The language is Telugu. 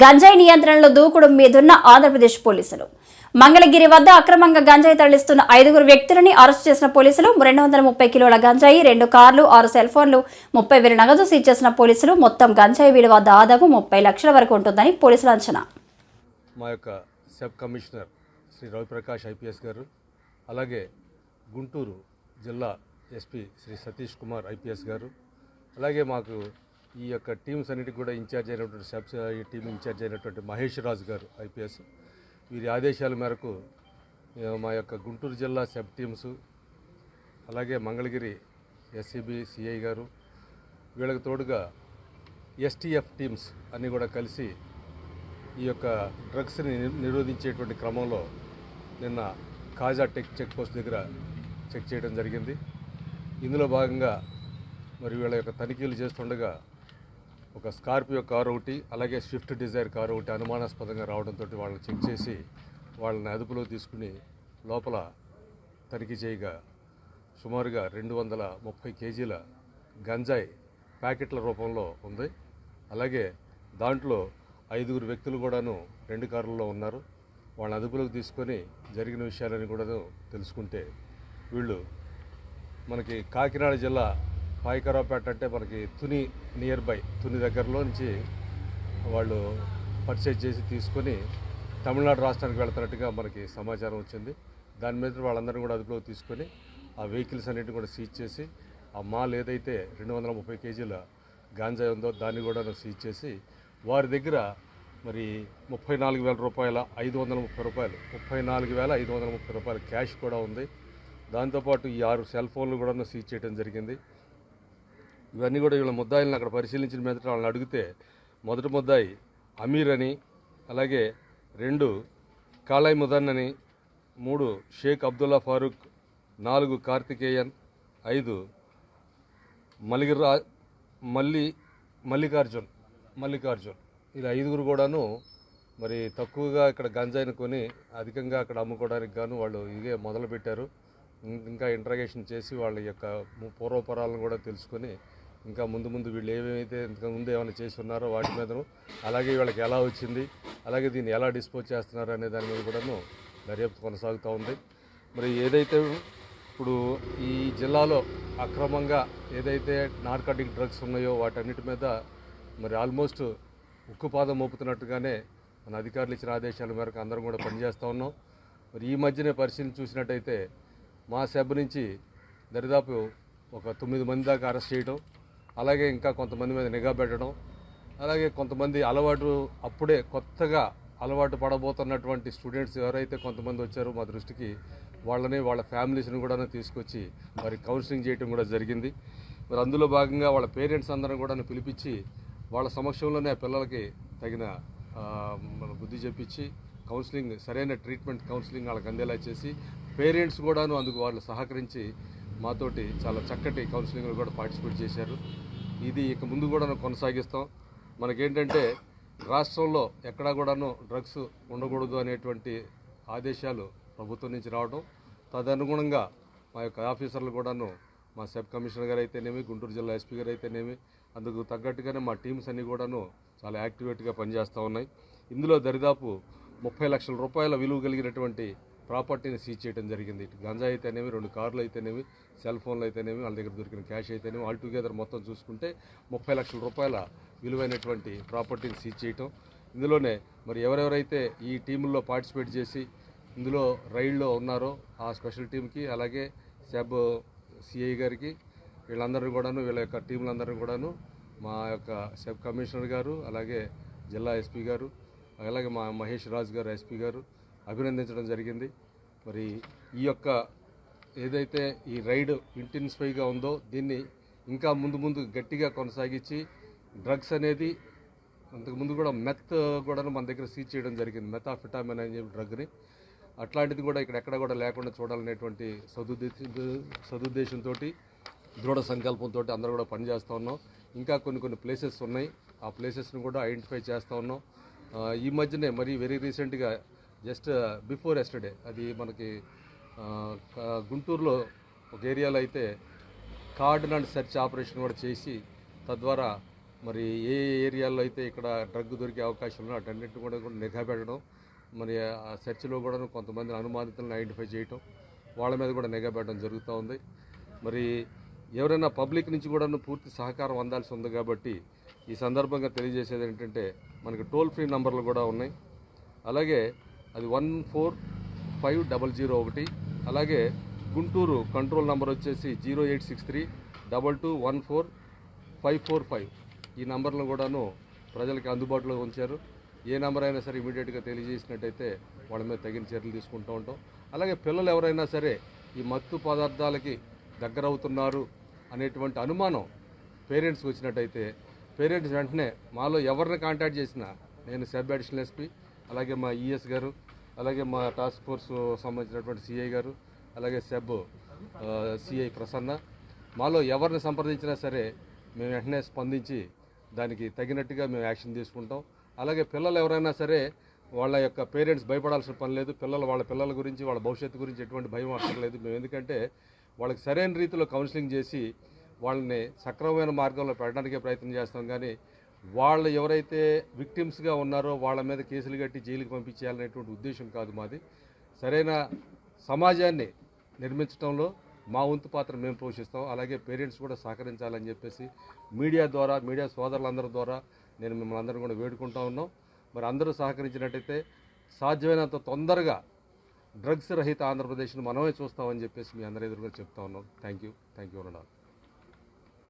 గంజాయి నియంత్రణలో దూకుడు మీదున్న ఆంధ్రప్రదేశ్ పోలీసులు. మంగళగిరి వద్ద అక్రమంగా గంజాయి తరలిస్తున్న 5 వ్యక్తులని అరెస్టు చేసిన పోలీసులు 230 కిలోల గంజాయి, 2 కార్లు, 6 సెల్ ఫోన్లు, 30,000 నగదు సీజ్ చేసిన పోలీసులు. మొత్తం గంజాయి విలువ దాదాపు 30 లక్షల వరకు ఉంటుందని పోలీసుల అంచనా. మా యొక్క sub commissioner Shri Raviprakash IPS గారు, అలాగే గుంటూరు జిల్లా ఎస్పీ శ్రీ సతీష్ కుమార్ ఐపీఎస్ గారు, అలాగే మాకు ఈ యొక్క టీమ్స్ అన్నిటికి కూడా ఇన్ఛార్జ్ అయినటువంటి సబ్ టీమ్ ఇన్ఛార్జ్ అయినటువంటి మహేష్ రాజు గారు ఐపీఎస్, వీరి ఆదేశాల మేరకు మా యొక్క గుంటూరు జిల్లా సబ్ టీమ్స్, అలాగే మంగళగిరి ఎస్సీబీ సిఐ గారు, వీళ్ళకి తోడుగా ఎస్టీఎఫ్ టీమ్స్ అన్నీ కూడా కలిసి ఈ యొక్క డ్రగ్స్ని నిరోధించేటువంటి క్రమంలో నిన్న కాజా చెక్ పోస్ట్ దగ్గర చెక్ చేయడం జరిగింది. ఇందులో భాగంగా మరి వీళ్ళ యొక్క తనిఖీలు చేస్తుండగా ఒక స్కార్పియో కారు ఒకటి, అలాగే స్విఫ్ట్ డిజైర్ కారు ఒకటి అనుమానాస్పదంగా రావడంతో వాళ్ళని చెక్ చేసి వాళ్ళని అదుపులో తీసుకుని లోపల తనిఖీ చేయగా సుమారుగా 230 కేజీల గంజాయి ప్యాకెట్ల రూపంలో ఉంది. అలాగే దాంట్లో 5 వ్యక్తులు కూడాను 2 కార్లలో ఉన్నారు. వాళ్ళని అదుపులోకి తీసుకొని జరిగిన విషయాలని కూడా తెలుసుకుంటే వీళ్ళు మనకి కాకినాడ జిల్లా పాయకరావుపేట అంటే మనకి తుని నియర్ బై తుని దగ్గరలో నుంచి వాళ్ళు పర్చేజ్ చేసి తీసుకొని తమిళనాడు రాష్ట్రానికి వెళ్తున్నట్టుగా మనకి సమాచారం వచ్చింది. దాని మీద వాళ్ళందరినీ కూడా అదుపులోకి తీసుకొని ఆ వెహికల్స్ అన్నింటినీ కూడా సీజ్ చేసి ఆ మాల్ ఏదైతే 230 కేజీల గాంజా ఉందో దాన్ని కూడా సీజ్ చేసి వారి దగ్గర మరి 34,000 రూపాయల 530 రూపాయలు 34,530 రూపాయల క్యాష్ కూడా ఉంది. దాంతోపాటు ఈ 6 సెల్ ఫోన్లు కూడా సీజ్ చేయడం జరిగింది. ఇవన్నీ కూడా వీళ్ళ ముద్దాయిలను అక్కడ పరిశీలించిన మీద వాళ్ళని అడిగితే మొదటి ముద్దాయి అమీర్ అని, అలాగే 2 కాళాయ్ ముదన్ అని, 3 షేక్ అబ్దుల్లా ఫారూక్, 4 కార్తికేయన్, 5 మల్లికార్జున్ ఇలా 5 కూడాను మరి తక్కువగా ఇక్కడ గంజాయిని కొని అధికంగా అక్కడ అమ్ముకోవడానికి గాను వాళ్ళు ఇదే మొదలుపెట్టారు. ఇంకా ఇంట్రాగేషన్ చేసి వాళ్ళ యొక్క పూర్వపరాలను కూడా తెలుసుకొని ఇంకా ముందు వీళ్ళు ఏమైతే ఇంతకుముందు ఏమైనా చేసి ఉన్నారో వాటి మీదను, అలాగే వీళ్ళకి ఎలా వచ్చింది, అలాగే దీన్ని ఎలా డిస్పోజ్ చేస్తున్నారు అనే దాని మీద కూడాను దర్యాప్తు కొనసాగుతూ ఉంది. మరి ఏదైతే ఇప్పుడు ఈ జిల్లాలో అక్రమంగా ఏదైతే నార్కాటిక్ డ్రగ్స్ ఉన్నాయో వాటన్నిటి మీద మరి ఆల్మోస్ట్ ఉక్కుపాదం మోపుతున్నట్టుగానే మన అధికారులు ఇచ్చిన ఆదేశాల మేరకు అందరం కూడా పనిచేస్తూ ఉన్నాం. మరి ఈ మధ్యనే పరిశీలన చూసినట్టయితే మా సబ్ నుంచి దరిదాపు ఒక 9 మంది దాకా అరెస్ట్ చేయడం, అలాగే ఇంకా కొంతమంది మీద నిఘా పెట్టడం, అలాగే కొంతమంది అప్పుడే కొత్తగా అలవాటు పడబోతున్నటువంటి స్టూడెంట్స్ ఎవరైతే కొంతమంది వచ్చారో మా దృష్టికి వాళ్ళని వాళ్ళ ఫ్యామిలీస్ని కూడా తీసుకొచ్చి మరి కౌన్సిలింగ్ చేయడం కూడా జరిగింది. మరి అందులో భాగంగా వాళ్ళ పేరెంట్స్ అందరం కూడా పిలిపించి వాళ్ళ సమక్షంలోనే ఆ పిల్లలకి తగిన బుద్ధి చెప్పించి కౌన్సిలింగ్, సరైన ట్రీట్మెంట్ కౌన్సిలింగ్ వాళ్ళకి అందేలా చేసి పేరెంట్స్ కూడాను అందుకు వాళ్ళు సహకరించి మాతోటి చాలా చక్కటి కౌన్సిలింగ్లో కూడా పార్టిసిపేట్ చేశారు. ఇది ఇక ముందు కూడా కొనసాగిస్తాం. మనకేంటంటే రాష్ట్రంలో ఎక్కడా కూడాను డ్రగ్స్ ఉండకూడదు అనేటువంటి ఆదేశాలు ప్రభుత్వం నుంచి రావడం, తదనుగుణంగా మా యొక్క ఆఫీసర్లు కూడాను మా సబ్ కమిషనర్ గారు అయితేనేమి, గుంటూరు జిల్లా ఎస్పీ గారు అయితేనేమి అందుకు తగ్గట్టుగానే మా టీమ్స్ అన్నీ కూడాను చాలా యాక్టివేట్గా పనిచేస్తూ ఉన్నాయి. ఇందులో దరిదాపు 30 లక్షల రూపాయల విలువ కలిగినటువంటి ప్రాపర్టీని సీజ్ చేయడం జరిగింది. గంజా అయితేనేమి, 2 కార్లు అయితేనేమి, సెల్ ఫోన్లు అయితేనేమి, వాళ్ళ దగ్గర దొరికిన క్యాష్ అయితేనేమి, ఆల్ టుగెదర్ మొత్తం చూసుకుంటే 30 లక్షల రూపాయల విలువైనటువంటి ప్రాపర్టీని సీజ్ చేయటం. ఇందులోనే మరి ఎవరెవరైతే ఈ టీముల్లో పార్టిసిపేట్ చేసి ఇందులో రైడ్లో ఉన్నారో ఆ స్పెషల్ టీంకి, అలాగే సబ్ సిఐ గారికి, వీళ్ళందరూ కూడాను వీళ్ళ యొక్క టీంలందరూ కూడాను మా యొక్క సబ్ కమిషనర్ గారు, అలాగే జిల్లా ఎస్పీ గారు, అలాగే మా మహేష్ రాజు గారు ఎస్పీ గారు అభినందించడం జరిగింది. మరి ఈ యొక్క ఏదైతే ఈ రైడ్ ఇంటెన్సిఫైగా ఉందో దీన్ని ఇంకా ముందు గట్టిగా కొనసాగించి డ్రగ్స్ అనేది అంతకుముందు కూడా మెత్ కూడా మన దగ్గర సీజ్ చేయడం జరిగింది. మెథాఫిటామిన్ అనే డ్రగ్ని, అట్లాంటిది కూడా ఇక్కడ ఎక్కడ కూడా లేకుండా చూడాలనేటువంటి సదుద్దేశంతో, దృఢ సంకల్పంతో అందరూ కూడా పనిచేస్తూ ఉన్నాం. ఇంకా కొన్ని ప్లేసెస్ ఉన్నాయి, ఆ ప్లేసెస్ని కూడా ఐడెంటిఫై చేస్తూ ఉన్నాం. ఈ మధ్యనే మరి వెరీ రీసెంట్గా జస్ట్ బిఫోర్ ఎస్టర్డే అది మనకి గుంటూరులో ఒక ఏరియాలో అయితే కార్డ్ అండ్ సెర్చ్ ఆపరేషన్ కూడా చేసి తద్వారా మరి ఏ ఏరియాలో అయితే ఇక్కడ డ్రగ్ దొరికే అవకాశం ఉందో అటన్నిటిని కూడా నిఘా పెట్టడం, మరి ఆ సెర్చ్లో కూడా కొంతమంది అనుమానితులను ఐడెంటిఫై చేయటం, వాళ్ళ మీద కూడా నిఘా పెట్టడం జరుగుతూ ఉంది. మరి ఎవరైనా పబ్లిక్ నుంచి కూడా పూర్తి సహకారం అందాల్సి ఉంది కాబట్టి ఈ సందర్భంగా తెలియజేసేది ఏంటంటే మనకి టోల్ ఫ్రీ నంబర్లు కూడా ఉన్నాయి. అలాగే అది 145001, అలాగే గుంటూరు కంట్రోల్ నంబర్ వచ్చేసి 0863221455. ఈ నంబర్లను కూడాను ప్రజలకి అందుబాటులో ఉంచారు. ఏ నెంబర్ అయినా సరే ఇమీడియట్గా తెలియజేసినట్టయితే వాళ్ళ మీద తగిన చర్యలు తీసుకుంటూ ఉంటాం. అలాగే పిల్లలు ఎవరైనా సరే ఈ మత్తు పదార్థాలకి దగ్గర అవుతున్నారు అనేటువంటి అనుమానం పేరెంట్స్కి వచ్చినట్టయితే పేరెంట్స్ వెంటనే మాలో ఎవరిని కాంటాక్ట్ చేసినా, నేను సబ్ అడిషనల్ ఎస్పీ, అలాగే మా ఈఎస్ గారు, అలాగే మా టాస్క్ ఫోర్స్ సంబంధించినటువంటి సిఐ గారు, అలాగే సబ్ సిఐ ప్రసన్న, మాలో ఎవరిని సంప్రదించినా సరే మేము వెంటనే స్పందించి దానికి తగినట్టుగా మేము యాక్షన్ తీసుకుంటాం. అలాగే పిల్లలు ఎవరైనా సరే వాళ్ళ యొక్క పేరెంట్స్ భయపడాల్సిన పని లేదు. వాళ్ళ పిల్లల గురించి, వాళ్ళ భవిష్యత్తు గురించి ఎటువంటి భయం అక్కర్లేదు. మేము ఎందుకంటే వాళ్ళకి సరైన రీతిలో కౌన్సిలింగ్ చేసి వాళ్ళని సక్రమమైన మార్గంలో పెట్టడానికే ప్రయత్నం చేస్తాం. కానీ వాళ్ళు ఎవరైతే విక్టిమ్స్గా ఉన్నారో వాళ్ళ మీద కేసులు కట్టి జైలుకి పంపించేయాలనేటువంటి ఉద్దేశం కాదు మాది. సరైన సమాజాన్ని నిర్మించడంలో మా వంతు పాత్ర మేము పోషిస్తాం. అలాగే పేరెంట్స్ కూడా సహకరించాలని చెప్పేసి మీడియా సోదరులందరి ద్వారా నేను మిమ్మల్ని అందరూ కూడా వేడుకుంటా ఉన్నాం. మరి అందరూ సహకరించినట్టయితే సాధ్యమైనంత తొందరగా డ్రగ్స్ రహిత ఆంధ్రప్రదేశ్ను మనమే చూస్తామని చెప్పేసి మీ అందరి ఎదురుగా చెప్తా ఉన్నాం. Thank you.